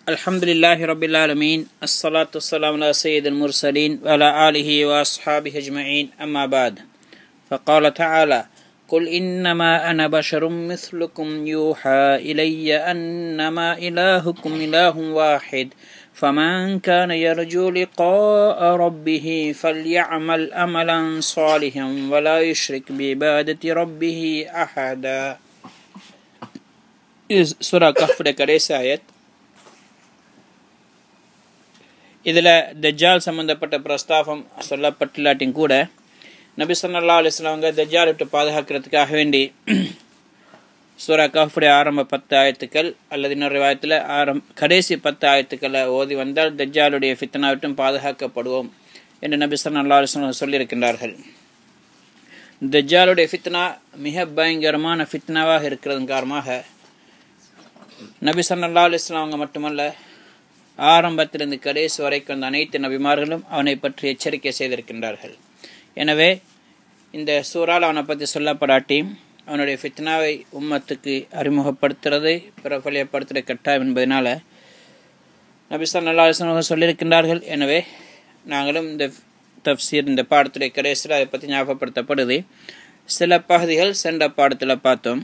Alhamdulillahi Rabbil Alameen. As-salatu as-salamu ala sayyidil mursaleen wa ala alihi wa ashabihi ajma'in. Amma ba'd. Faqala ta'ala: Qul innama ana basharun mithlukum yuha ilayya annama ilahukum ilahun wahid. فمن كان يرجو لقاء ربه فليعمل عملا صالحا ولا يشرك بعبادة ربه أحدا. சூரா கஹ்ஃபுடைய கடைசி ஆயத். இதில் தஜ்ஜால் சம்பந்தப்பட்ட பிரஸ்தாபம் சொல்லப்பட்டில்லாட்டியும் கூட நபி ஸல்லல்லாஹு அலைஹி வஸல்லம் அவங்க தஜ்ஜால் விட்டு பாதுகாக்கிறதுக்காக வேண்டி சூரா கஹ்ஃபுடைய ஆரம்ப 10 ஆயத்துக்கள் அல்லது இன்னொரு ரிவாயத்தில் கடைசி 10 ஆயத்துக்களை ஓதி வந்தால் தஜ்ஜாலுடைய ஃபித்னா விட்டும் பாதுகாக்கப்படுவோம் என்று நபி ஸல்லல்லாஹு அலைஹி வஸல்லம் சொல்லியிருக்கின்றார்கள். தஜ்ஜாலுடைய ஃபித்னா மிக பயங்கரமான ஃபித்னாவாக இருக்கிறதன் காரணமாக நபி ஸல்லல்லாஹு அலைஹி வஸல்லம் அவங்க மட்டுமல்ல, ஆரம்பத்திலிருந்து கடைசி வரைக்கும் அந்த அனைத்து நபிமார்களும் அவனை பற்றி எச்சரிக்கை செய்திருக்கின்றார்கள். எனவே இந்த சூறால் அவனை பற்றி சொல்லப்படாட்டியும் அவனுடைய ஃபித்னாவை உம்மத்துக்கு அறிமுகப்படுத்துறது பிரபலியப்படுத்துகிற கட்டாயம் என்பதனால நபி ஸல்லல்லாஹு அலைஹி வஸல்லம் சொல்லியிருக்கின்றார்கள். எனவே நாங்களும் இந்த தஃப்சீர் இந்த பாடத்துடைய கடைசியில் அதை பற்றி ஞாபகப்படுத்தப்படுது. சில பகுதிகள் சென்ற பாடத்தில் பார்த்தோம்.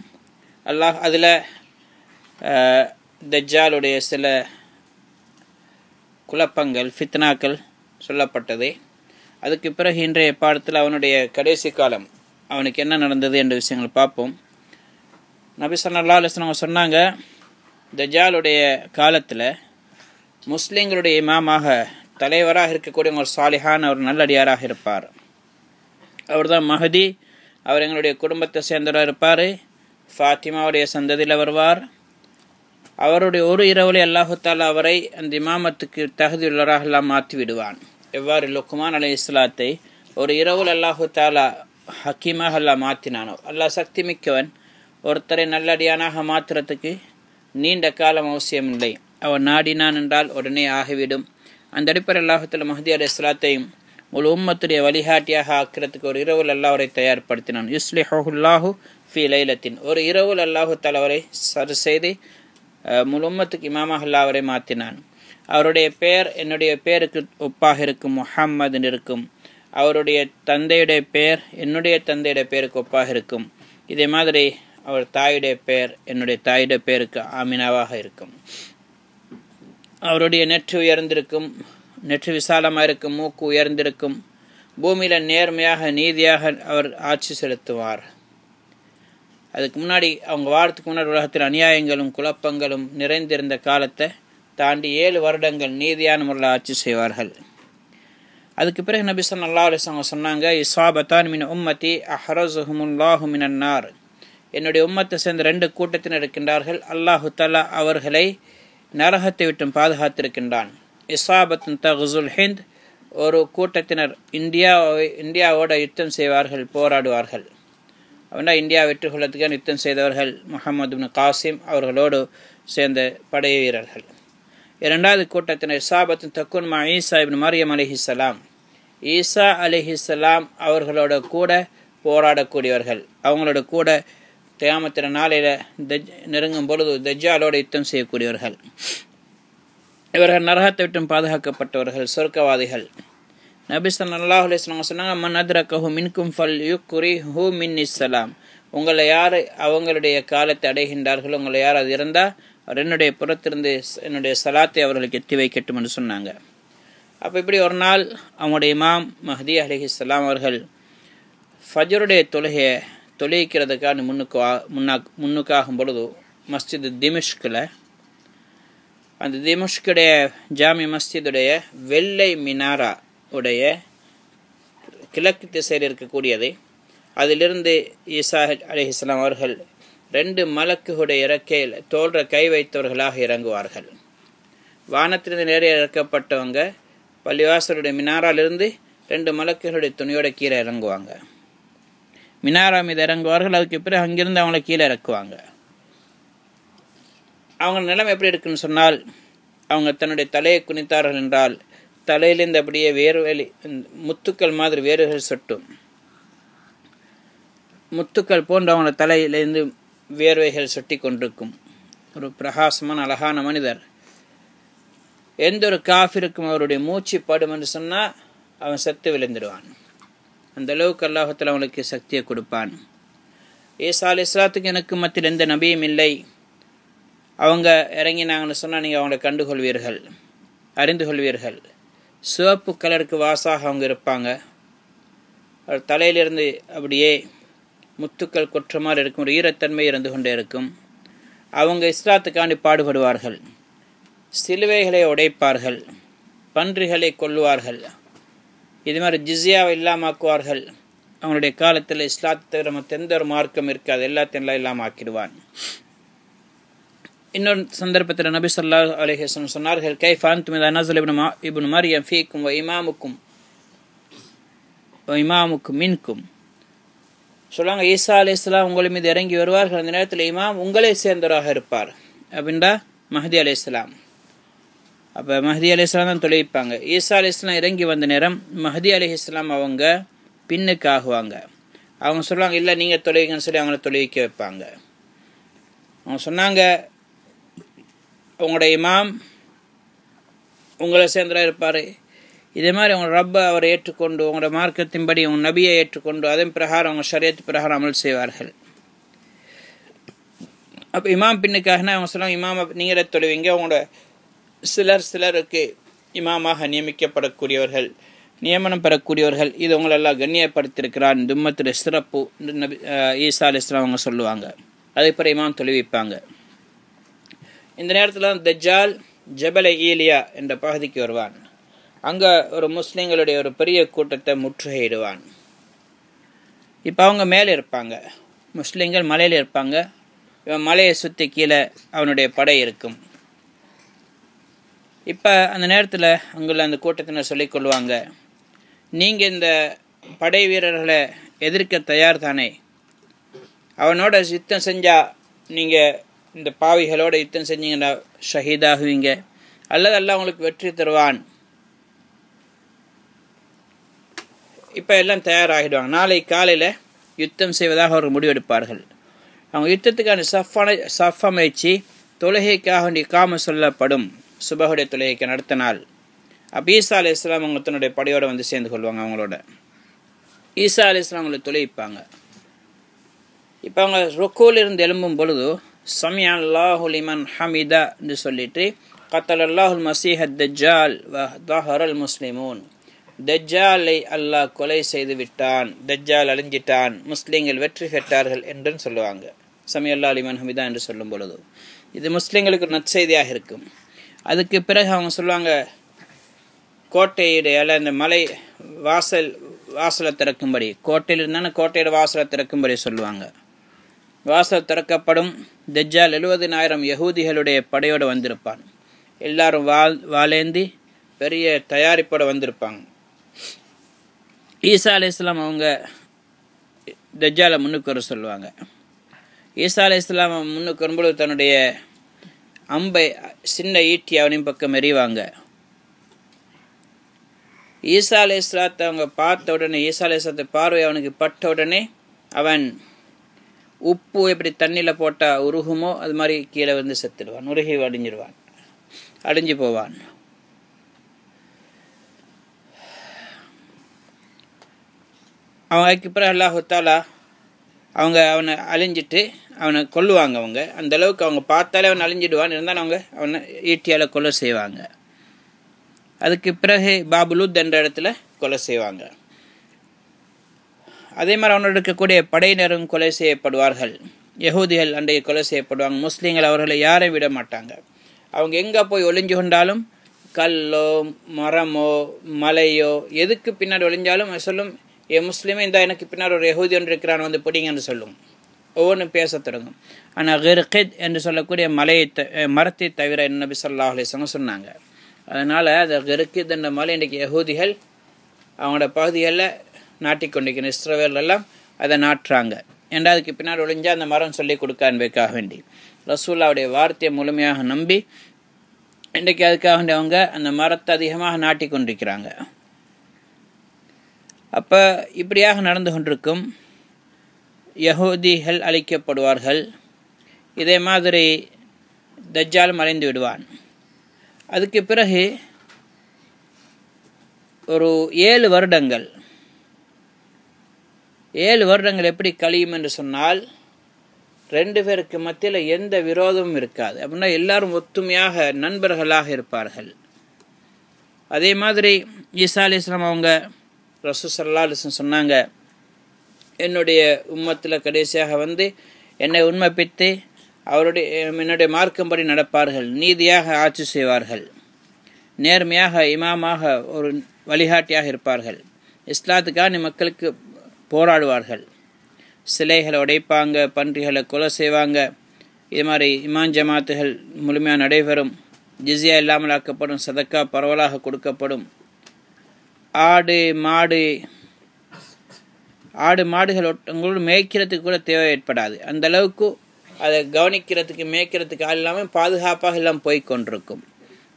அல்லாஹ் அதில் தஜ்ஜாலுடைய சில குழப்பங்கள் ஃபித்னாக்கள் சொல்லப்பட்டது. அதுக்கு பிறகு இன்றைய பாடத்தில் அவனுடைய கடைசி காலம், அவனுக்கு என்ன நடந்தது என்ற விஷயங்கள் பார்ப்போம். நபி ஸல்லல்லாஹு அலைஹி வஸல்லம் சொன்னாங்க, தஜ்ஜாலுடைய காலத்தில் முஸ்லீம்களுடைய இமாமாக தலைவராக இருக்கக்கூடிய ஒரு சாலிஹான ஒரு நல்லடியாராக இருப்பார். அவர் தான் மஹதி. அவர் எங்களுடைய குடும்பத்தை சேர்ந்தவராக இருப்பார். ஃபாத்திமாவுடைய சந்ததியில் வருவார். அவருடைய ஒரு இரவுலே அல்லாஹு தாலா அவரை அந்த இமாமத்துக்கு தகுதியுள்ளவராக எல்லாம் மாற்றி விடுவான். எவ்வாறு லுக்மான் அலைஹிஸ்ஸலாத்தை ஒரு இரவுல் அல்லாஹு தாலா ஹக்கீமாக அல்லாஹ் மாற்றினானோ, அல்லாஹ் சக்தி மிக்கவன். ஒருத்தரை நல்லடியானாக மாற்றுறதுக்கு நீண்ட காலம் அவசியமில்லை. அவன் நாடினான் என்றால் உடனே ஆகிவிடும். அந்த அடிப்படை அல்லாஹு தாலா மஹதி அலைஹிஸ்ஸலாத்தையும் முழு உம்மத்துடைய வழிகாட்டியாக ஆக்கிறதுக்கு ஒரு இரவுல் அல்லாஹ் அவரை தயார்படுத்தினான். யுஸ்லிஹுல்லாஹு ஃபீ லைலத்தின், ஒரு இரவுல் அல்லாஹு தாலா அவரை சரி செய்து முழு உம்மத்துக்கு இமாமாக அல்லாஹ் அவரை மாற்றினான். அவருடைய பெயர் என்னுடைய பெயருக்கு ஒப்பாக இருக்கும், முஹம்மது இருக்கும். அவருடைய தந்தையுடைய பெயர் என்னுடைய தந்தையுடைய பெயருக்கு ஒப்பாக இருக்கும். இதே மாதிரி அவர் தாயுடைய பெயர் என்னுடைய தாயுடைய பெயருக்கு ஆமினாவாக இருக்கும். அவருடைய நெற்றி உயர்ந்திருக்கும், நெற்றி விசாலமாக இருக்கும், மூக்கு உயர்ந்திருக்கும். பூமியில் நேர்மையாக நீதியாக அவர் ஆட்சி செலுத்துவார். அதுக்கு முன்னாடி அவங்க வாரத்துக்கு முன்னாடி உலகத்தில் அநியாயங்களும் குழப்பங்களும் நிறைந்திருந்த காலத்தை தாண்டி 7 வருடங்கள் நீதியான முறையில் ஆட்சி செய்வார்கள். அதுக்கு பிறகு நபி ஸல்லல்லாஹு அலைஹி வஸல்லம் சொன்னாங்க, இஸ்ஸாபத்தான் மின் உம்மதி அஹ்ரஸுஹுமுல்லாஹு மினன் நார். என்னுடைய உம்மத்தை சேர்ந்த 2 கூட்டத்தினர் இருக்கின்றார்கள். அல்லாஹு தஆலா அவர்களை நரகத்தை விட்டு பாதுகாத்திருக்கின்றான். இஸ்ஸாபத்துன் தக்ஸுல் ஹிந்த், ஒரு கூட்டத்தினர் இந்தியாவோட யுத்தம் செய்வார்கள், போராடுவார்கள். அவனா இந்தியா வெற்றி கொள்ளத்துக்கு யுத்தம் செய்தவர்கள் முஹம்மது இப்னு காசிம் அவர்களோடு சேர்ந்த படை வீரர்கள். 2வது கூட்டத்தினர் இஸ்ஸாபத்துன் தக்குன் மா ஈசா இப்னு மரியம் அலைஹிஸ்ஸலாம், ஈசா அலைஹிஸ்ஸலாம் அவர்களோட கூட போராடக்கூடியவர்கள். அவங்களோட கூட கியாமத்தின் நாளையில் நெருங்கும் பொழுது தஜ்ஜாலோடு யுத்தம் செய்யக்கூடியவர்கள். இவர்கள் நரகத்தை விட்டும் பாதுகாக்கப்பட்டவர்கள், சொர்க்கவாதிகள். நபி ஸல்லல்லாஹு அலைஹி வஸல்லம் சொன்னாங்க, மன் அத்ரகஹு மின்கும் ஃபல்யுக்ரிஹு மின்னிஸ்ஸலாம். உங்களை யார் அவங்களுடைய காலத்தை அடைகின்றார்களோ, உங்களை யார் அது இருந்தால் அவர் என்னுடைய புறத்திலிருந்து என்னுடைய சலாத்தை அவர்களுக்கு எத்தி வைக்கட்டும் என்று சொன்னாங்க. அப்போ இப்படி ஒரு நாள் அவங்களுடைய இமாம் மஹதி அலைஹிஸ்ஸலாம் அவர்கள் ஃபஜ்ருடைய தொழுகையை தொழுகிறதுக்காக முன்னுக்காகும் பொழுது மஸ்ஜித் திமிஷ்கில், அந்த திமிஷ்குடைய ஜாமி மஸ்ஜிதுடைய வெள்ளை மினாரா உடைய கிழக்கு திசையில் இருக்கக்கூடியது, அதிலிருந்து ஈசா அலைஹிஸ்ஸலாம் அவர்கள் 2 மலக்குடைய இறக்கையில் தோன்ற கை வைத்தவர்களாக இறங்குவார்கள். வானத்திலிருந்து நேரே இறக்கப்பட்டவங்க பள்ளிவாசலுடைய மினாராலிருந்து 2 மலக்குகளுடைய துணியோட கீழே இறங்குவாங்க. மினாரா மீது இறங்குவார்கள். அதுக்கு பிறகு அங்கிருந்து அவங்கள கீழே இறக்குவாங்க. அவங்க நிலைமை எப்படி இருக்குன்னு சொன்னால், அவங்க தன்னுடைய தலையை குனித்தார்கள் என்றால் தலையிலிருந்து அப்படியே வேர்வேலி முத்துக்கள் மாதிரி வேர்கள் சொட்டும். முத்துக்கள் போன்ற அவங்க தலையிலிருந்து வேர்வைகள் சொட்டி கொண்டிருக்கும். ஒரு பிரகாசமான அழகான மனிதர். எந்த ஒரு காஃபிருக்கும் அவருடைய மூச்சு படும் என்று சொன்னால் அவன் செத்து விழுந்துடுவான். அந்த அளவுக்கு அல்லாஹ் தஆலா அவனுக்கு சக்தியை கொடுப்பான். ஈசா அலைஹிஸ்ஸலாத்துக்கு எனக்கு மத்தியில் எந்த நபியும் இல்லை, அவங்க இறங்கினாங்கன்னு சொன்னால் நீங்கள் அவங்கள கண்டுகொள்வீர்கள், அறிந்து கொள்வீர்கள். சிவப்பு கலருக்கு வாசாக அவங்க இருப்பாங்க. அவர் தலையிலிருந்து அப்படியே முத்துக்கள் கொற்ற மாதிரி இருக்கும், ஒரு ஈரத்தன்மை இருந்து கொண்டே இருக்கும். அவங்க இஸ்லாத்துக்காண்டி பாடுபடுவார்கள், சிலுவைகளை உடைப்பார்கள், பன்றிகளை கொல்லுவார்கள், இது மாதிரி ஜிஸியாவை இல்லாமாக்குவார்கள். அவனுடைய காலத்தில் இஸ்லாத்தை தவிர மற்ற எந்த ஒரு மார்க்கம் இருக்காது, எல்லாத்தையும் இல்லாமல் ஆக்கிடுவான். இன்னொரு சந்தர்ப்பத்தில் நபி ஸல்லல்லாஹு அலைஹி வஸல்லம் சொன்னார்கள், கைஃப அன்தும் இதா நஸல இப்னு மர்யம் ஃபீக்கும் வ இமாமுக்கும் மின்கும். சொல்லுவாங்க, ஈசா அலைஹிஸ்ஸலாம் உங்கள் மீது இறங்கி வருவார்கள், அந்த நேரத்தில் இமாம் உங்களை சேர்ந்தவராக இருப்பார் அப்படின்றா மஹ்தி அலைஹிஸ்ஸலாம். அப்போ மஹ்தி அலைஹிஸ்ஸலாம் தான் தொழுவிப்பாங்க. ஈசா அலைஹிஸ்ஸலாம் இறங்கி வந்த நேரம் மஹ்தி அலைஹிஸ்ஸலாம் அவங்க பின்னுக்கு ஆகுவாங்க. அவங்க சொல்லுவாங்க, இல்லை நீங்கள் தொழுவிங்கன்னு சொல்லி அவங்கள தொழுவிக்க வைப்பாங்க. அவங்க சொன்னாங்க, உங்களோட இமாம் உங்களை சேர்ந்தராக இருப்பார். இதே மாதிரி அவங்க ரப்பை அவரை ஏற்றுக்கொண்டு உங்களோட மார்க்கத்தின்படி உங்கள் நபியை ஏற்றுக்கொண்டு அதன் பிரகாரம் அவங்க ஷரியத் பிரகாரம் அமல் செய்வார்கள். அப்போ இமாம் பின்னுக்காகனா அவங்க சொல்லுவாங்க, இமாம் நீங்களே தொழுவீங்க, உங்களோட சிலருக்கு இமாமாக நியமிக்கப்படக்கூடியவர்கள், நியமனம் பெறக்கூடியவர்கள், இது உங்களெல்லாம் கண்ணியப்படுத்தியிருக்கிறான், தும்மத்துடைய சிறப்பு நபி ஈசா அலைஹிஸ்ஸலாம் அவங்க சொல்லுவாங்க. அதே பிற இமாம் தொழுவிப்பாங்க. இந்த நேரத்தில் தஜ்ஜால் ஜபல ஈலியா என்ற பகுதிக்கு வருவான். அங்கே ஒரு முஸ்லீம்களுடைய ஒரு பெரிய கூட்டத்தை முற்றுகையிடுவான். இப்போ அவங்க மேலே இருப்பாங்க, முஸ்லீம்கள் மலையில் இருப்பாங்க. இவன் மலையை சுற்றி கீழே அவனுடைய படை இருக்கும். இப்போ அந்த நேரத்தில் அங்குள்ள அந்த கூட்டத்தினர் சொல்லிக்கொள்வாங்க, நீங்கள் இந்த படை வீரர்களை எதிர்க்க தயார் தானே? அவனோட யுத்தம் செஞ்சால் நீங்கள் இந்த பாவிகளோட யுத்தம் செஞ்சீங்கன்னா ஷஹீதாகுவீங்க, அல்லது அல்லாஹ் உங்களுக்கு வெற்றி தருவான். இப்போ எல்லாம் தயாராகிடுவாங்க. நாளை காலையில் யுத்தம் செய்வதாக ஒரு முடிவெடுப்பார்கள். அவங்க யுத்தத்துக்கான சஃப் அமைச்சு தொழுகைக்காக வேண்டிய காம சொல்லப்படும் சுபஹுடைய தொழுகைக்கு நடத்த நாள். அப்போ ஈசா அலைஹிஸ்ஸலாம் அவங்க தன்னுடைய படையோடு வந்து சேர்ந்து கொள்வாங்க. அவங்களோட ஈசா அலைஹிஸ்ஸலாம் அவங்களை தொழுவிப்பாங்க. இப்போ அவங்க ருக்கூலிருந்து எழும்பும் பொழுது சமிஅ அல்லாஹு லிமன் ஹமிதா என்று சொல்லிட்டு கத்தல் அல்லாஹுல் மஸீஹ் தஜ்ஜால் வ தஹரல் முஸ்லிமூன், தஜ்ஜாலை அல்லாஹ் கொலை செய்து விட்டான், தஜ்ஜால் அழிஞ்சிட்டான், முஸ்லீம்கள் வெற்றி பெற்றார்கள் என்று சொல்லுவாங்க. சமிஅ அல்லாஹு லிமன் ஹமிதா என்று சொல்லும் பொழுது இது முஸ்லீம்களுக்கு நற்செய்தியாக இருக்கும். அதுக்கு பிறகு அவங்க சொல்லுவாங்க, கோட்டையுடைய அந்த மலை வாசலை திறக்கும்படி, கோட்டையில் இருந்தாலும் கோட்டையோட வாசலை திறக்கும்படி சொல்லுவாங்க. வாசல் திறக்கப்படும். தஜ்ஜால் 70,000 யகூதிகளுடைய படையோடு வந்திருப்பான். எல்லாரும் வாளேந்தி பெரிய தயாரிப்போடு வந்திருப்பாங்க. ஈசா அலைஹிஸ்ஸலாம் அவங்க தஜ்ஜாலை முன்னுக்கு வர சொல்லுவாங்க. ஈசா அலைஹிஸ்ஸலாம் முன்னுக்கு வரும்போது தன்னுடைய அம்பை சின்ன ஈட்டி அவனின் பக்கம் எறிவாங்க. ஈசா அலைஹிஸ்ஸலாத்தை அவங்க பார்த்த உடனே, ஈசா அலைஹிஸ்ஸலாத்தை பார்வை அவனுக்கு பட்ட உடனே அவன் உப்பு எப்படி தண்ணியில் போட்டால் உருகுமோ அது மாதிரி கீழே வந்து செத்துடுவான், உருகி அழிஞ்சு போவான். அவனுக்கு பிறகு அல்லாஹ் தஆலா அவனை அழிஞ்சிட்டு அவனை கொல்லுவாங்க. அவங்க அந்த அளவுக்கு அவங்க பார்த்தாலே அவன் அழிஞ்சிடுவான், இருந்தாலும் அவங்க அவனை ஈட்டியால் கொலை செய்வாங்க. அதுக்கு பிறகு பாபுலுத் என்ற இடத்துல கொலை செய்வாங்க. அதே மாதிரி அவனோட இருக்கக்கூடிய படையினரும் கொலை செய்யப்படுவார்கள். யகூதிகள் அன்றைய கொலை செய்யப்படுவாங்க. முஸ்லீம்கள் அவர்களை யாரையும் விட மாட்டாங்க. அவங்க எங்கே போய் ஒளிஞ்சு கொண்டாலும், கல்லோ மரமோ மலையோ எதுக்கு பின்னாடி ஒளிஞ்சாலும் சொல்லும், என் முஸ்லீமே இந்த எனக்கு பின்னாடி ஒரு யகூதி ஒன்று இருக்கிறான் வந்து பிடிங்கன்னு சொல்லும். ஒவ்வொன்றும் பேச தொடங்கும். ஆனால் கிர்கித் என்று சொல்லக்கூடிய மரத்தை தவிர நபி ஸல்லல்லாஹு அலைஹி வஸல்லம் சொன்னாங்க. அதனால் அந்த கிர்கித் என்ற மலை இன்றைக்கு யகூதிகள் அவங்களோட பகுதிகளில் நாட்டிக்கொண்டிருக்கிற இஸ்ரவேலெல்லாம் அதை நாட்டுறாங்க. ஏன்னா அதுக்கு பின்னாடி ஒளிஞ்சால் அந்த மரம் சொல்லி கொடுக்க அன்பைக்காக வேண்டி ரசூலுல்லாஹ்வுடைய வார்த்தையை முழுமையாக நம்பி இன்றைக்கு அதுக்காக வேண்டி அவங்க அந்த மரத்தை அதிகமாக நாட்டிக்கொண்டிருக்கிறாங்க. அப்போ இப்படியாக நடந்து கொண்டிருக்கும். யகூதிகள் அழிக்கப்படுவார்கள். இதே மாதிரி தஜ்ஜாலும் அழிந்து விடுவான். அதுக்கு பிறகு ஒரு 7 வருடங்கள் எப்படி கழியும் என்று சொன்னால் 2 பேருக்கு மத்தியில் எந்த விரோதமும் இருக்காது. அப்படின்னா எல்லாரும் ஒத்துமையாக நண்பர்களாக இருப்பார்கள். அதே மாதிரி ஈசா அலைஹிஸ்ஸலாம் அவங்க ரசூல் ஸல்லல்லாஹு அலைஹி வஸல்லம் சொன்னாங்க, என்னுடைய உம்மத்தில் கடைசியாக வந்து என்னை உண்மைப்பித்து என்னுடைய மார்க்கம்படி நடப்பார்கள், நீதியாக ஆட்சி செய்வார்கள், நேர்மையாக இமாமாக ஒரு வழிகாட்டியாக இருப்பார்கள், இஸ்லாத்துக்காக மக்களுக்கு போராடுவார்கள், சிலைகளை உடைப்பாங்க, பன்றிகளை கொலை செய்வாங்க, இது மாதிரி இமான் ஜமாத்துகள் முழுமையாக நடைபெறும், ஜிஸியா இல்லாமல் ஆக்கப்படும், சதக்கா பரவலாக கொடுக்கப்படும், ஆடு மாடுகள் உங்களோட மேய்க்கிறதுக்கு கூட தேவை ஏற்படாது. அந்த அளவுக்கு அதை கவனிக்கிறதுக்கு மேய்க்கிறதுக்கு ஆள் இல்லாமல் பாதுகாப்பாக எல்லாம் போய் கொண்டிருக்கும்.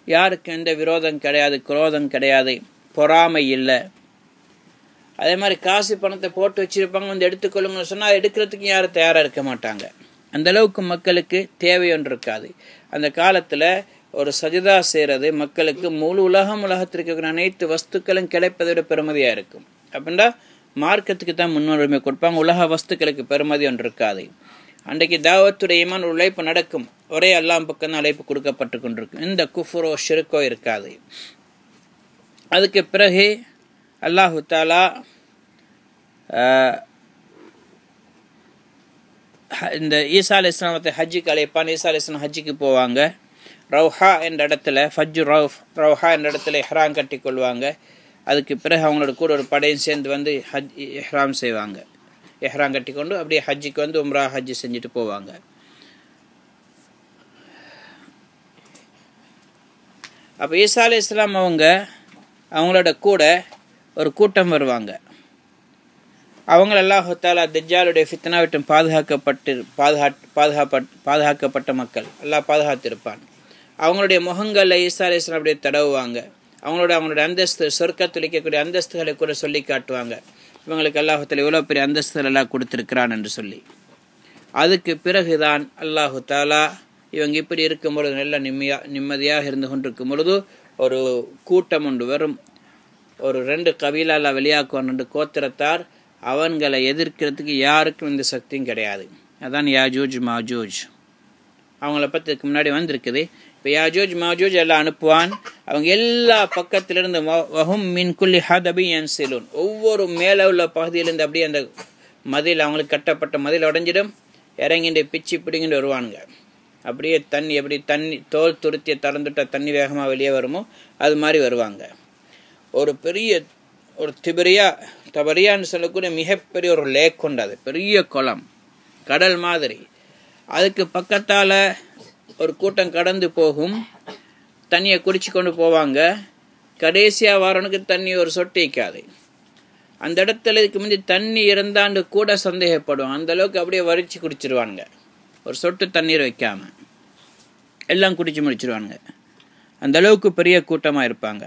யாருக்கும் எந்த விரோதம் கிடையாது, குரோதம் கிடையாது, பொறாமை இல்லை. அதே மாதிரி காசு பணத்தை போட்டு வச்சிருப்பாங்க, வந்து எடுத்துக்கொள்ளுங்கன்னு சொன்னால் எடுக்கிறதுக்கு யாரும் தயாராக இருக்க மாட்டாங்க. அந்த அளவுக்கு மக்களுக்கு தேவை ஒன்று இருக்காது. அந்த காலத்தில் ஒரு சஜிதா செய்கிறது மக்களுக்கு முழு உலகத்திற்கு இருக்கிற அனைத்து வஸ்துக்களும் கிடைப்பதை விட பெருமதியாக இருக்கும். அப்படின்னா மார்க்கத்துக்கு தான் முன்னுரிமை கொடுப்பாங்க, உலக வஸ்துக்களுக்கு பெருமதி ஒன்று இருக்காது. அன்றைக்கு தாவத்துடைய ஈமான் உழைப்பு நடக்கும், ஒரே அல்லாஹ் பக்கம் தான் அழைப்பு கொடுக்கப்பட்டு கொண்டிருக்கும், இந்த குஃப்ரோ ஷிர்கோ இருக்காது. அதுக்கு பிறகு அல்லாஹு தாலா இந்த ஈசா அலைஹிஸ்ஸலாத்தை ஹஜ்ஜுக்கு அழைப்பான். ஈசா அலைஹிஸ்ஸலாம் ஹஜ்ஜுக்கு போவாங்க. ரவுஹா என்ற இடத்துல ரவுஹா என்ற இடத்துல இஹ்ராம் கட்டி கொள்வாங்க. அதுக்கு பிறகு அவங்களோட கூட ஒரு படையும் சேர்ந்து வந்து இஹ்ராம் செய்வாங்க. இஹ்ராம் கட்டி கொண்டு அப்படியே ஹஜ்ஜுக்கு வந்து உம்ரா ஹஜ்ஜு செஞ்சுட்டு போவாங்க. அப்போ ஈசா அலைஹிஸ்ஸலாம் அவங்களோட கூட ஒரு கூட்டம் வருவாங்க. அவங்க அல்லாஹ் தஆலா தஜ்ஜாலுடைய ஃபித்னா விட்டு பாதுகாக்கப்பட்ட மக்கள் அல்லாஹ் பாதுகாத்திருப்பான். அவங்களுடைய முகங்களில் ஈசா அலைஹிஸ்ஸலாம் அப்படியே தடவுவாங்க. அவங்களோட அந்தஸ்து சொர்க்கத்தில் இருக்கக்கூடிய அந்தஸ்துகளை கூட சொல்லி காட்டுவாங்க. இவங்களுக்கு அல்லாஹ் தஆலா இவ்வளோ பெரிய அந்தஸ்துகள் எல்லாம் கொடுத்துருக்கிறான் என்று சொல்லி. அதுக்கு பிறகுதான் அல்லாஹு தஆலா இவங்க இப்படி இருக்கும் பொழுது நல்ல நிம்மதியாக இருந்து கொண்டிருக்கும் பொழுது ஒரு கூட்டம் ஒன்று வரும். ஒரு 2 கபீலால வெளியாக்குவான், 2 கோத்திரத்தார். அவங்களை எதிர்க்கிறதுக்கு யாருக்கும் இந்த சக்தியும் கிடையாது. அதான் யாஜூஜ் மாஜூஜ். அவங்கள பற்றி இதுக்கு முன்னாடி வந்திருக்குது. இப்போ யாஜூஜ் மாஜூஜ் எல்லாம் அனுப்புவான். அவங்க எல்லா பக்கத்திலிருந்து வஹும் மின் குல்லி ஹதபி யன்சிலூன், ஒவ்வொரு மேலே உள்ள பகுதியிலேருந்து அப்படியே அந்த மதில், அவங்களுக்கு கட்டப்பட்ட மதில் உடஞ்சிடும், இறங்கிட்டு பிச்சு பிடிங்கிட்டு வருவானுங்க. அப்படியே எப்படி தண்ணி தோல் துருத்தியை திறந்துட்ட தண்ணி வேகமாக வெளியே வருமோ அது மாதிரி வருவாங்க. ஒரு பெரிய ஒரு தபரியான்னு சொல்லக்கூடிய மிகப்பெரிய ஒரு லேக் கொண்டது, பெரிய குளம், கடல் மாதிரி. அதுக்கு பக்கத்தால் ஒரு கூட்டம் கடந்து போகும், தண்ணியை குடிச்சு கொண்டு போவாங்க. கடைசியாக வரவனுக்கு தண்ணி ஒரு சொட்டு வைக்காது. அந்த இடத்துல இதுக்கு முந்தி தண்ணி இருந்தாண்டு கூட சந்தேகப்படுவாங்க. அந்தளவுக்கு அப்படியே வரிச்சு குடிச்சிருவானுங்க, ஒரு சொட்டு தண்ணீர் வைக்காம எல்லாம் குடிச்சு முடிச்சிருவானுங்க. அந்த அளவுக்கு பெரிய கூட்டமாக இருப்பாங்க.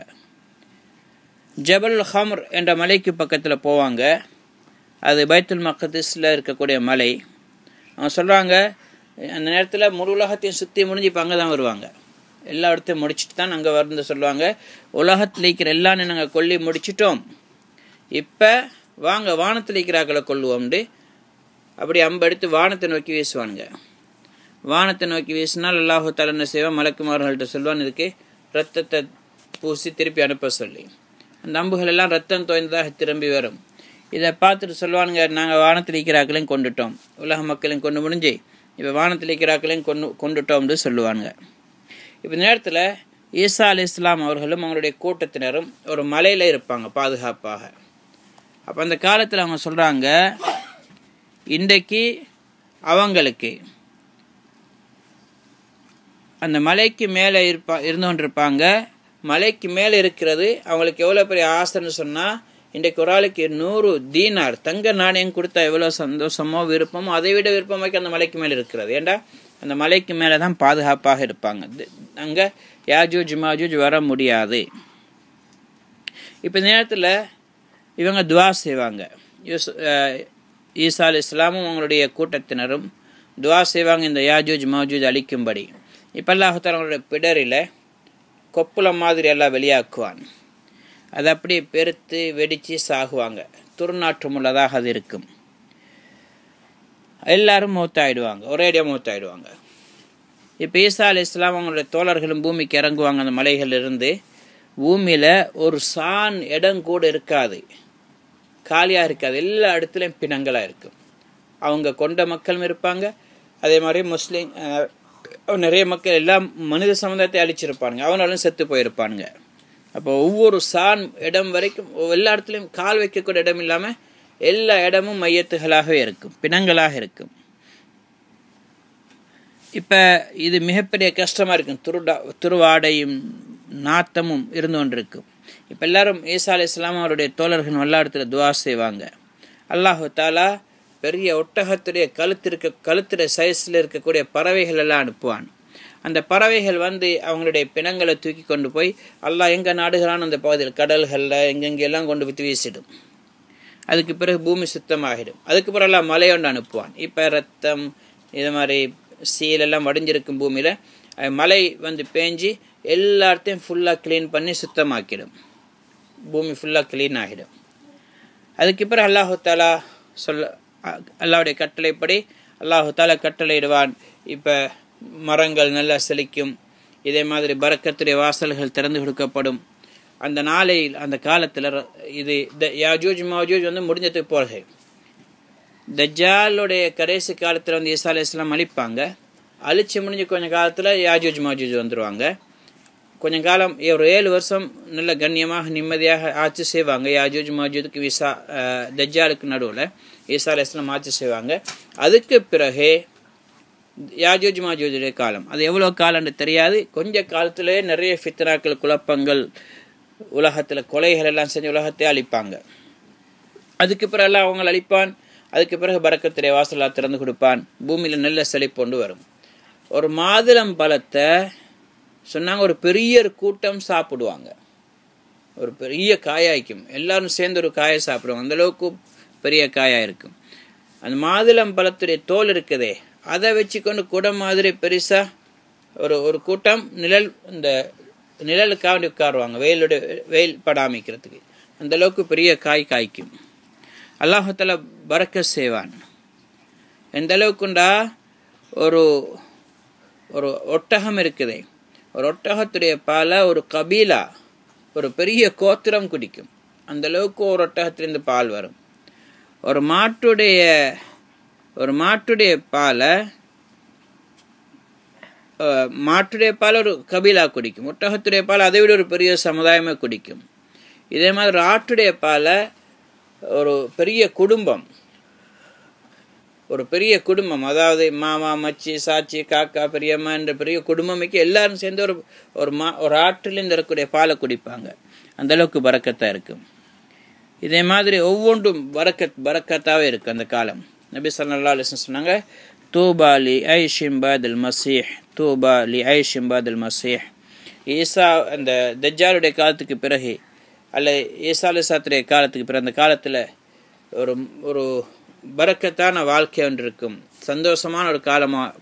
ஜபல் ஹம்ர் என்ற மலைக்கு பக்கத்தில் போவாங்க. அது பைத்துல் மக்திஸில் இருக்கக்கூடிய மலை. அவங்க சொல்கிறாங்க, அந்த நேரத்தில் முழு உலகத்தையும் சுற்றி முடிஞ்சு இப்போ அங்கே தான் வருவாங்க. எல்லா இடத்தையும் முடிச்சுட்டு தான் அங்கே வந்து சொல்லுவாங்க, உலகத்தில் இருக்கிற எல்லான்னு நாங்கள் கொல்லி முடிச்சிட்டோம், இப்போ வாங்க வானத்தில் இருக்கிறாக்களை கொல்லுவோம்ண்டு அப்படி அம்பு எடுத்து வானத்தை நோக்கி வீசுவானுங்க. வானத்தை நோக்கி வீசினால் அல்லாஹு தஆலா என்ன செய்வான், மலக்குமார்கள்ட்ட சொல்லுவான், இதுக்கு ரத்தத்தை பூசி திருப்பி அனுப்ப சொல்லி. அந்த அம்புகள் எல்லாம் ரத்தம் தோய்ந்ததாக திரும்பி வரும். இதை பார்த்துட்டு சொல்லுவானுங்க, நாங்கள் வானத்தில் இருக்கிறாக்களையும் கொண்டுட்டோம், உலக மக்களையும் கொண்டு முடிஞ்சு இப்போ வானத்தில் இருக்கிறாக்களையும் கொண்டுட்டோம்னு சொல்லுவானுங்க. இப்போ நேரத்தில் ஈசா அலைஹிஸ்ஸலாம் அவர்களும் அவங்களுடைய கூட்டத்தினரும் ஒரு மலையில் இருப்பாங்க பாதுகாப்பாக. அப்போ அந்த காலத்தில் அவங்க சொல்கிறாங்க, இன்றைக்கு அவங்களுக்கு அந்த மலைக்கு மேலே இருந்து கொண்டிருப்பாங்க. மலைக்கு மேலே இருக்கிறது அவங்களுக்கு எவ்வளோ பெரிய ஆசைன்னு சொன்னால், இன்றைக்கு ஒரு ஆளுக்கு 100 தீனார் தங்க நாணயம் கொடுத்தா எவ்வளோ சந்தோஷமோ விருப்பமோ அதை விட விருப்பமாக்கி அந்த மலைக்கு மேலே இருக்கிறது. ஏண்டா அந்த மலைக்கு மேலே தான் பாதுகாப்பாக இருப்பாங்க. அங்கே யாஜூஜ் மாஜூஜ் வர முடியாது. இப்போ இந்த நேரத்தில் இவங்க துவா செய்வாங்க. ஈசா அலைஹிஸ்ஸலாமும் அவங்களுடைய கூட்டத்தினரும் துவா செய்வாங்க இந்த யாஜூஜ் மாஜூஜ் அழிக்கும்படி. இப்போ அல்லாஹ் தஆலா அவங்களுடைய பிடரில் கொப்புளம் மாதிரி எல்லாம் வெளியாக்குவான். அது அப்படியே பெருத்து வெடித்து சாகுவாங்க. துர்நாற்றம் உள்ளதாக அது இருக்கும். எல்லாரும் மௌத்தாயிடுவாங்க, ஒரேடியாக மௌத்தாயிடுவாங்க. இப்போ ஈசா அலைஹிஸ்ஸலாம் அவங்களுடைய தோழர்களும் பூமிக்கு இறங்குவாங்க. அந்த மலைகளிலிருந்து பூமியில் ஒரு சான் இடம் கூட இருக்காது, காலியாக இருக்காது. எல்லா இடத்துலையும் பிணங்களாக இருக்கும். அவங்க கொண்ட மக்களும் இருப்பாங்க. அதே மாதிரி முஸ்லீம் நிறைய மக்கள் எல்லாம் மனித சமுதாயத்தை அழிச்சிருப்பானுங்க, அவனாலும் செத்து போயிருப்பானுங்க. அப்போ ஒவ்வொரு சான் இடம் வரைக்கும் எல்லா இடத்துலையும் கால் வைக்கக்கூடிய இடம் இல்லாமல் எல்லா இடமும் மையத்துகளாகவே இருக்கும், பிணங்களாக இருக்கும். இப்போ இது மிகப்பெரிய கஷ்டமாக இருக்கும். துருவாடையும் நாத்தமும் இருந்து கொண்டிருக்கும். இப்போ எல்லாரும் ஈசா அலைஹிஸ்ஸலாம் அவருடைய தோழர்கள் எல்லா இடத்துல துவா செய்வாங்க. அல்லாஹு தாலா பெரிய ஒட்டகத்துடைய கழுத்துடைய சைஸில் இருக்கக்கூடிய பறவைகள் எல்லாம் அனுப்புவான். அந்த பறவைகள் வந்து அவங்களுடைய பிணங்களை தூக்கி கொண்டு போய் அல்லாஹ் எங்கே நாடுகளான அந்த பகுதியில் கடல்களில் எங்கெங்கெல்லாம் கொண்டு போய் வீசிடும். அதுக்கு பிறகு பூமி சுத்தமாகிடும். அதுக்கு பிறகு எல்லாம் மலையொன்று அனுப்புவான். இப்போ ரத்தம் இது மாதிரி சீலெல்லாம் வடிஞ்சிருக்கும் பூமியில் மழை வந்து பேஞ்சு எல்லாத்தையும் ஃபுல்லாக க்ளீன் பண்ணி சுத்தமாக்கிடும். பூமி ஃபுல்லாக க்ளீன் ஆகிடும். அதுக்கு பிறகு அல்லாஹு தாலா அல்லாஹ்வுடைய கட்டளைப்படி அல்லாஹு தாலா கட்டளையிடுவான். இப்போ மரங்கள் நல்லா செழிக்கும். இதே மாதிரி பரக்கத்துடைய வாசல்கள் திறந்து கொடுக்கப்படும். அந்த நாளையில் அந்த காலத்தில் இது யாஜூஜ் மாஜூஜ் வந்து முடிஞ்சதுக்கு போகிறது. தஜ்ஜாலுடைய கடைசி காலத்தில் வந்து ஈசா அலைஹிஸ்ஸலாம் அழிப்பாங்க. அழிச்சு முடிஞ்ச கொஞ்சம் காலத்தில் யாஜூஜ் மாஜூஜ் வந்துடுவாங்க. கொஞ்சம் காலம் ஒரு 7 வருஷம் நல்ல கண்ணியமாக நிம்மதியாக ஆட்சி செய்வாங்க. யாஜூஜ் மாஜூஜுக்கு தஜ்ஜாலுக்கு நடுவில் ஈசா அலைஹிஸ்ஸலாம் ஆட்சி செய்வாங்க. அதுக்கு பிறகு யாஜூஜ் மாஜூஜுடைய காலம், அது எவ்வளோ காலம்னு தெரியாது. கொஞ்ச காலத்திலே நிறைய ஃபித்னாக்கள், குழப்பங்கள், உலகத்தில் கொலைகள் எல்லாம் செஞ்சு உலகத்தை அழிப்பாங்க. அதுக்கு பிறகு எல்லாம் அவங்களை அழிப்பான். அதுக்கு பிறகு பரக்கத்துடைய வாசலாக திறந்து கொடுப்பான். பூமியில் நல்ல செழிப்பொண்டு வரும். ஒரு மாதுளம் பழத்தை சொன்னாங்க ஒரு பெரிய கூட்டம் சாப்பிடுவாங்க. ஒரு பெரிய காயாய்க்கும், எல்லாரும் சேர்ந்து ஒரு காயை சாப்பிடுவாங்க. அந்தளவுக்கு பெரிய காயாக இருக்கும். அந்த மாதுளம் பழத்துடைய தோல் இருக்குதே, அதை வச்சுக்கொண்டு குடம் மாதிரி பெருசாக ஒரு கூட்டம் இந்த நிழலுக்காக உட்காருவாங்க, வெயில் படாமிக்கிறதுக்கு. அந்தளவுக்கு பெரிய காய் காய்க்கும். அல்லாஹ் தஆலா பரக்கத் செய்வான். எந்த அளவுக்குண்டா ஒரு ஒட்டகம் இருக்குதே, ஒரு ஒட்டகத்துடைய பாலை ஒரு கபீலா, ஒரு பெரிய கோத்திரம் குடிக்கும். அந்த அளவுக்கு ஒரு ஒட்டகத்திலிருந்து பால் வரும். ஒரு மாட்டுடைய பால் ஒரு கபீலா குடிக்கும். ஒட்டகத்துடைய பால் அதை விட ஒரு பெரிய சமுதாயமே குடிக்கும். இதே மாதிரி ஆட்டுடைய பாலை ஒரு பெரிய குடும்பம், அதாவது மாமா, மச்சி, சாச்சி, காக்கா, பெரியம்மா என்ற பெரிய குடும்பமைக்கு எல்லாரும் சேர்ந்து ஒரு ஆற்றிலிருந்து இருக்கக்கூடிய பாலை குடிப்பாங்க. அந்த அளவுக்கு பரக்கத்தாக இருக்கும். இதே மாதிரி ஒவ்வொன்றும் பரக்கத்தாகவே இருக்குது அந்த காலம். நபி ஸல்லல்லாஹு அலைஹி வஸல்லம் சொன்னாங்க, தூபா லி ஐஷின் பாதல் மஸீஹ், தூபா லி ஐஷின் பாதல் மஸீஹ். ஈசா அந்த தஜ்ஜாலுடைய காலத்துக்கு பிறகு அல்ல ஈசா அலைஹிஸ்ஸலாத்துடைய காலத்துக்கு பிறகு அந்த காலத்தில் ஒரு பரக்கத்தான வாழ்க்கை ஒன்று இருக்கும், சந்தோஷமான ஒரு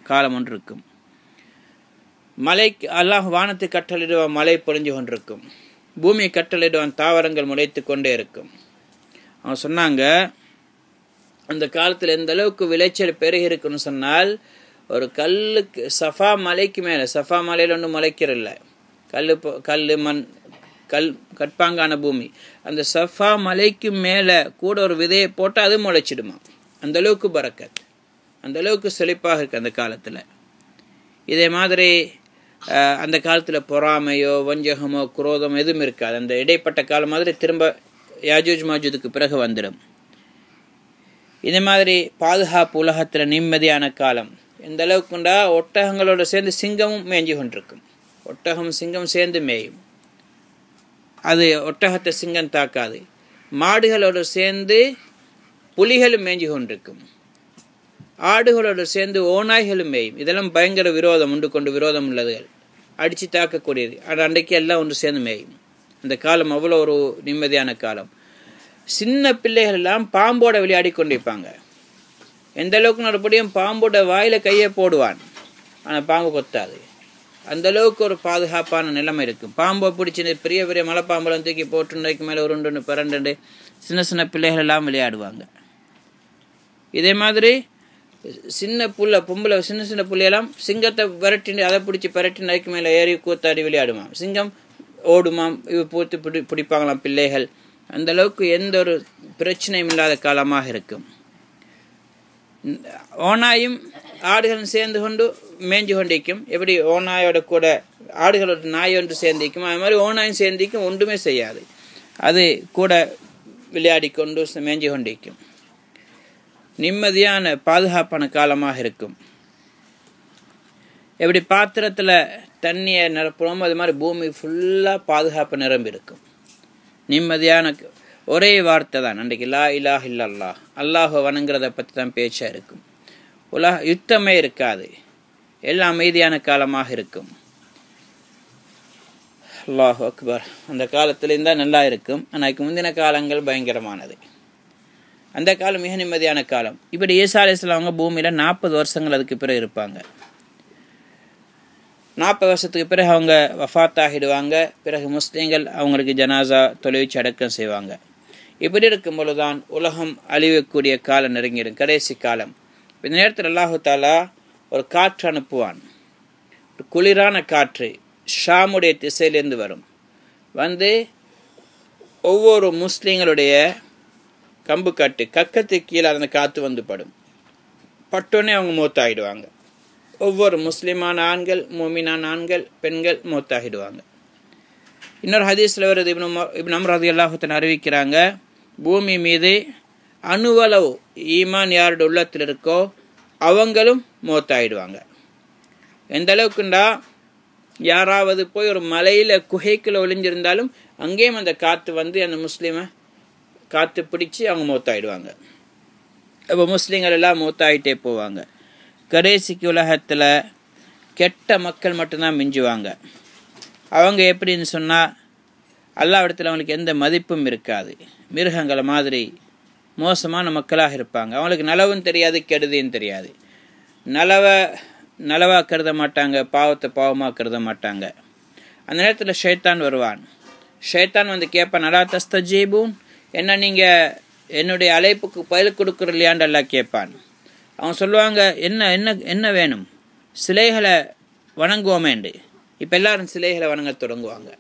காலம் ஒன்று இருக்கும். மலைக்கு அல்லாஹ் வானத்தை கட்டளிடுவான், மழை பொழிஞ்சு கொண்டிருக்கும். பூமியை கட்டளிடுவான், தாவரங்கள் முளைத்து கொண்டே இருக்கும். அவங்க சொன்னாங்க, அந்த காலத்தில் எந்த அளவுக்கு விளைச்சல் பெருகி இருக்குன்னு சொன்னால், ஒரு கல்லுக்கு சஃபா மலைக்கு மேலே, சஃபா மலையில் ஒன்றும் முளைக்கிறதில்ல, கல் மண் கட்பாங்கான பூமி, அந்த சஃபா மலைக்கு மேலே கூட ஒரு விதையை போட்டால் அது முளைச்சிடுமா. அந்த அளவுக்கு பரக்கத், அந்த அளவுக்கு செழிப்பாக இருக்கு அந்த காலத்தில். இதே மாதிரி அந்த காலத்தில் பொறாமையோ வஞ்சகமோ குரோதமோ எதுவும் இருக்காது. அந்த இடைப்பட்ட காலம் மாதிரி திரும்ப யாஜூஜ் மாஜூஜுக்கு பிறகு வந்துடும். இதே மாதிரி பாதுகாப்பு, உலகத்தில் நிம்மதியான காலம். எந்த அளவுக்குண்டா ஒட்டகங்களோடு சேர்ந்து சிங்கமும் மேய்ஞ்சி கொண்டிருக்கும். ஒட்டகம் சிங்கம் சேர்ந்து மேயும், அது ஒட்டகத்தை சிங்கம் தாக்காது. மாடுகளோடு சேர்ந்து புலிகளும் மேய்ஞ்சி கொண்டிருக்கும். ஆடுகளோடு சேர்ந்து ஓநாய்களும் மேயும். இதெல்லாம் பயங்கர விரோதம், உண்டு கொண்டு விரோதம் உள்ளதுகள், அடித்து தாக்கக்கூடியது. ஆனால் அன்றைக்கு எல்லாம் ஒன்று சேர்ந்து மேயும். அந்த காலம் அவ்வளோ ஒரு நிம்மதியான காலம். சின்ன பிள்ளைகள் எல்லாம் பாம்போட விளையாடி கொண்டிருப்பாங்க. எந்த அளவுக்கு மறுபடியும் பாம்போட வாயில் கையை போடுவான், ஆனால் பாம்பு கொத்தாது. அந்த அளவுக்கு ஒரு பாதுகாப்பான நிலைமை இருக்கும். பாம்பை பிடிச்சி பெரிய பெரிய மலைப்பாம்பெல்லாம் தூக்கி போட்டு மேலே ஒரு 2 2 சின்ன சின்ன பிள்ளைகள் எல்லாம் விளையாடுவாங்க. இதே மாதிரி சின்ன பொம்பளை சின்ன சின்ன புள்ளையெல்லாம் சிங்கத்தை விரட்டி அதை பிடிச்சி பரட்டி நைக்கு மேலே ஏறி கூத்தாடி விளையாடுவான். சிங்கம் ஓடுமாம், இவ போட்டு பிடிப்பாங்களாம் பிள்ளைகள். அந்த அளவுக்கு எந்த ஒரு பிரச்சனையும் இல்லாத காலமாக இருக்கும். ஓனாயும் ஆடுகளும் சேர்ந்து கொண்டு மேய்ஞ்சு கொண்டிருக்கும். எப்படி ஓனாயோட கூட ஆடுகளோட நாய் ஒன்று சேர்ந்திக்கும், அது மாதிரி ஓனாயும் சேர்ந்திக்கும், ஒன்றுமே செய்யாது. அது கூட விளையாடி கொண்டு மேய்ஞ்சு கொண்டிருக்கும். நிம்மதியான பாதுகாப்பான காலமாக இருக்கும். எப்படி பாத்திரத்தில் தண்ணியை நிரப்புறோமோ அது மாதிரி பூமி ஃபுல்லாக பாதுகாப்பு நிரம்பி இருக்கும். நிம்மதியான ஒரே வார்த்தை தான் அன்றைக்கு லா இலாஹ இல்லல்லாஹ், அல்லாஹை வணங்குறத பற்றி தான் பேச்சாக இருக்கும். யுத்தமே இருக்காது, எல்லாம் அமைதியான காலமாக இருக்கும். அல்லாஹு அக்பர். அந்த காலத்துல இருந்தால் நல்லா இருக்கும். ஆனால் முந்தின காலங்கள் பயங்கரமானது. அந்த காலம் மிக நிம்மதியான காலம். இப்படி ஈசா அலைஹிஸ்ஸலாம் அவங்க பூமியில் 40 வருஷங்கள் அதுக்கு பிறகு இருப்பாங்க. 40 வருஷத்துக்கு பிறகு அவங்க வஃபாத் ஆகிடுவாங்க. பிறகு முஸ்லீம்கள் அவங்களுக்கு ஜனாசா தொலைவச்சு அடக்கம் செய்வாங்க. இப்படி இருக்கும் பொழுதுதான் உலகம் அழியக்கூடிய காலம் நெருங்கிடும், கடைசி காலம். இந்த நேரத்தில் அல்லாஹு தாலா ஒரு காற்று அனுப்புவான். ஒரு குளிரான காற்று ஷாமுடைய திசையிலேருந்து வரும். வந்து ஒவ்வொரு முஸ்லீம்களுடைய கம்பு கட்டு கக்கத்துக்கு கீழே அந்த காற்று வந்து படும். பட்டோன்னே அவங்க மூத்தாகிடுவாங்க. ஒவ்வொரு முஸ்லிமான ஆண்கள், மோமினான ஆண்கள், பெண்கள் மூத்தாகிடுவாங்க. இன்னொரு ஹதீஸில் வருது, இப்னு உமர் ரலியல்லாஹு அன்ஹு அறிவிக்கிறாங்க, பூமி மீது அணுவளவு ஈமான் யாருடைய உள்ளத்தில் இருக்கோ அவங்களும் மூத்தாகிடுவாங்க. எந்த அளவுக்குண்டா, யாராவது போய் ஒரு மலையில் குகைக்குள்ள ஒளிஞ்சிருந்தாலும் அங்கேயும் அந்த காற்று வந்து அந்த முஸ்லீமை காற்று பிடிச்சி அவங்க மூத்தாயிடுவாங்க. அப்போ முஸ்லீம்கள் எல்லாம் மூத்தாயிட்டே போவாங்க. கடைசிக்கு உலகத்தில் கெட்ட மக்கள் மட்டும்தான் மிஞ்சுவாங்க. அவங்க எப்படின்னு சொன்னால், அல்லாஹ்விடத்தில் அவங்களுக்கு எந்த மதிப்பும் இருக்காது. மிருகங்களை மாதிரி மோசமான மக்களாக இருப்பாங்க. அவங்களுக்கு நலவும் தெரியாது, கெடுதியும் தெரியாது. நலவாக கருத மாட்டாங்க, பாவத்தை பாவமாக கருத மாட்டாங்க. அந்த நேரத்தில் ஷைத்தான் வருவான். ஷைத்தான் வந்து கேட்பான், அலா தஸ்தஜீபூன், என்ன நீங்கள் என்னுடைய அழைப்புக்கு பதில் கொடுக்குறலையாண்டு எல்லாம் கேட்பான். அவன் சொல்லுவாங்க, என்ன என்ன என்ன வேணும், சிலைகளை வணங்குவோமேண்டு. இப்போ எல்லாரும் சிலைகளை வணங்க தொடங்குவாங்க.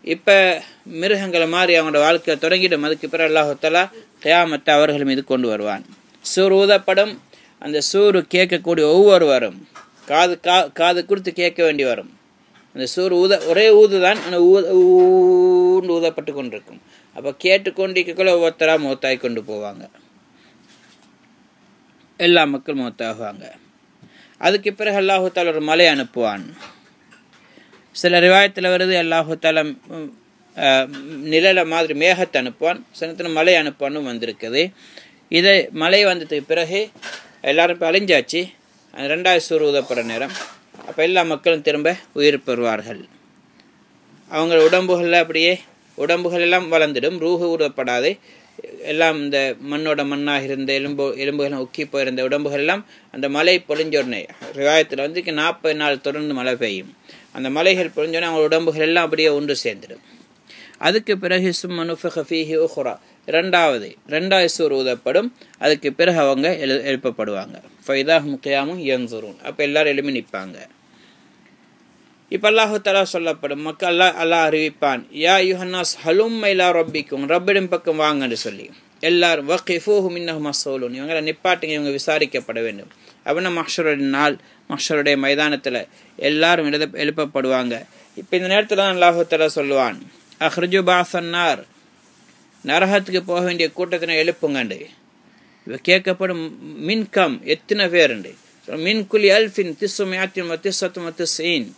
இப்போ மிருகங்களை மாதிரி அவங்களோட வாழ்க்கையை தொடங்கிடும். அதுக்கு பிறகு அல்லாஹ் தஆலா கியாமத்தை அவர்கள் மீது கொண்டு வருவான். சூர் ஊதப்படும். அந்த சூறு கேட்கக்கூடிய ஒவ்வொருவரும் காது கொடுத்து கேட்க வேண்டி வரும். அந்த சூர் ஒரே ஊதுதான், ஆனால் ஊண்டு ஊதப்பட்டு கொண்டிருக்கும். அப்போ கேட்டுக்கொண்டிருக்கக்குள்ள ஒவ்வொருத்தராக மௌத்தாகி கொண்டு போவாங்க. எல்லா மக்கள் மௌத்தாகுவாங்க. அதுக்கு பிறகு அல்லாஹு தஆலா ஒரு மலை அனுப்புவான். சில ரிவாயத்தில் வருது, அல்லாஹு தஆலா நிழல மாதிரி மேகத்தை அனுப்புவான், சில மலை அனுப்புவான்னு வந்திருக்குது. இதை மழை வந்ததுக்கு பிறகு எல்லாரும் இப்போ அழிஞ்சாச்சு. அந்த 2வது சூர் ஊதப்படுற நேரம். அப்போ எல்லா மக்களும் திரும்ப உயிர் பெறுவார்கள். அவங்க உடம்புகளில் அப்படியே உடம்புகள் எல்லாம் வளர்ந்துடும், ரூஹு ஊதப்படாது. எல்லாம் இந்த மண்ணோட மண்ணாக இருந்த எலும்புகள் உக்கி போயிருந்த உடம்புகள் எல்லாம் அந்த மழை பொழிஞ்ச உடனே, ரிவாயத்தில் வந்து 40 நாள் தொடர்ந்து மழை பெய்யும். அந்த மலைகள் பொழிஞ்சோடனே அவங்க உடம்புகள் எல்லாம் அப்படியே ஒன்று சேர்ந்துடும். அதுக்கு பிறகு சும்ம நுஃபிக ஃபீஹி உஹ்ரா, 2வது சூர் ஊதப்படும். அதுக்கு பிறகு அவங்க எழுப்பப்படுவாங்க. ஃபைதாஹும் கியாமுன் யன்சுரூன், அப்போ எல்லாரும் எழுப்பி நிற்பாங்க. இப்போ அல்லாஹு தஆலா சொல்லப்படும், மக்கள் அல்லாஹ் அறிவிப்பான், யா யுஹன்னாஸ் ஹலும் இலா ரப்பிக்கும், ரப்பிடம் பக்கம் வாங்கன்னு சொல்லி எல்லாரும் வகிஃபூஹும் இன்னஹும் மஸ்ஊலூன், இவங்களை நிப்பாட்டுங்க, இவங்க விசாரிக்கப்பட வேண்டும். அப்படின்னா மஹ்ஷருடைய நாள், மஹ்ஷருடைய மைதானத்தில் எல்லாரும் எழுப்பப்படுவாங்க. இப்போ இந்த நேரத்தில் தான் அல்லாஹு தஆலா சொல்லுவான், அஹ்ரிஜு பாஸன்னார், நரகத்துக்கு போக வேண்டிய கூட்டத்தினை எழுப்புங்கண்டு. இவ கேட்கப்படும், மின்கம் எத்தனை பேருண்டு, மின் குலி அல்ஃபின் திஸ்ஸுமியத்தின் வத்திஸ்ஸத்தும் வத்திஸ்ஸீன்,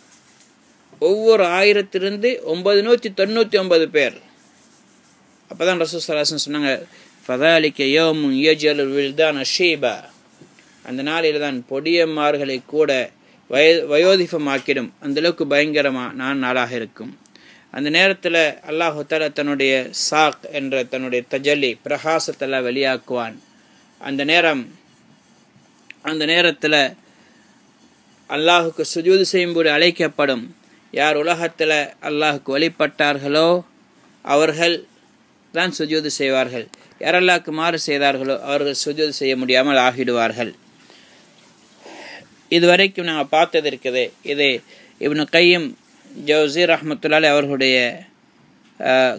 ஒவ்வொரு 1000 999 பேர். அப்போ தான் ரசூல் ஸல்லல்லாஹு அலைஹி வஸல்லம் சொன்னாங்க, ஃபதாலிக யௌமுன் யஜ்அலுல் வில்தான ஷீபா, அந்த நாளில் தான் பொடியம்மார்களை கூட வயோதிபமாக்கிடும். அந்தளவுக்கு பயங்கரமான நாளாக இருக்கும். அந்த நேரத்தில் அல்லாஹு தஆலா தன்னுடைய சாக் என்ற தன்னுடைய தஜல்லி பிரகாசத்தெல்லாம் வெளியாக்குவான். அந்த நேரத்தில் அல்லாஹுக்கு சுஜூது செய்யும்போது அழைக்கப்படும். யார் உலகத்தில் அல்லாஹுக்கு வழிபட்டார்களோ அவர்கள் தான் சுஜூது செய்வார்கள். யார் அல்லாஹுக்கு மாறு செய்தார்களோ அவர்கள் சுஜூது செய்ய முடியாமல் ஆகிடுவார்கள். இதுவரைக்கும் நாங்கள் பார்த்தது இருக்குது. இது இப்னு கையம் ஜௌஸி ரஹ்மத்துல்லாஹி அவர்களுடைய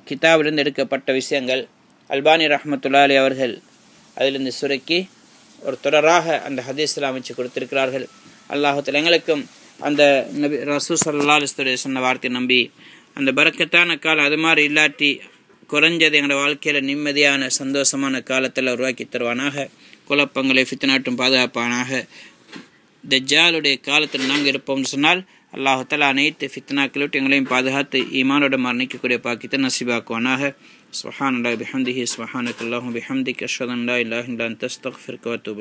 கிதாபிலிருந்து எடுக்கப்பட்ட விஷயங்கள். அல்பானி ரஹ்மத்துல்லாஹி அவர்கள் அதிலிருந்து சுருக்கி ஒரு தொடராக அந்த ஹதீஸ்ல அமைச்சு கொடுத்திருக்கிறார்கள். அல்லாஹ் தஆலா எங்களுக்கும் அந்த நபி ரசூல் ஸல்லல்லாஹு அலைஹி வஸல்லம் சொன்ன வார்த்தையை நம்பி அந்த பரக்கத்தான காலம் அது மாதிரி இல்லாட்டி குறைஞ்சது எங்களோட வாழ்க்கையில் நிம்மதியான சந்தோஷமான காலத்தில் உருவாக்கி தருவானாக. குழப்பங்களை ஃபித்னாட்டும் பாதுகாப்பானாக. தஜ்ஜாலுடைய காலத்தில் நாங்கள் இருப்போம்னு சொன்னால் அல்லாஹ் தஆலா அனைத்து ஃபித்னாக்களை விட்டு எங்களையும் பாதுகாத்து ஈமானோட மரணிக்கக்கூடிய பாக்கியத்தை நசீபாக்குவானாக. சுப்ஹானல்லாஹி பிஹம்திஹி சுப்ஹானக்கல்லாஹு பிஹம்திக அஷ்ஹது அன் லா இலாஹா இல்லா அன்த அஸ்தக்ஃபிருக வ அத்தூபு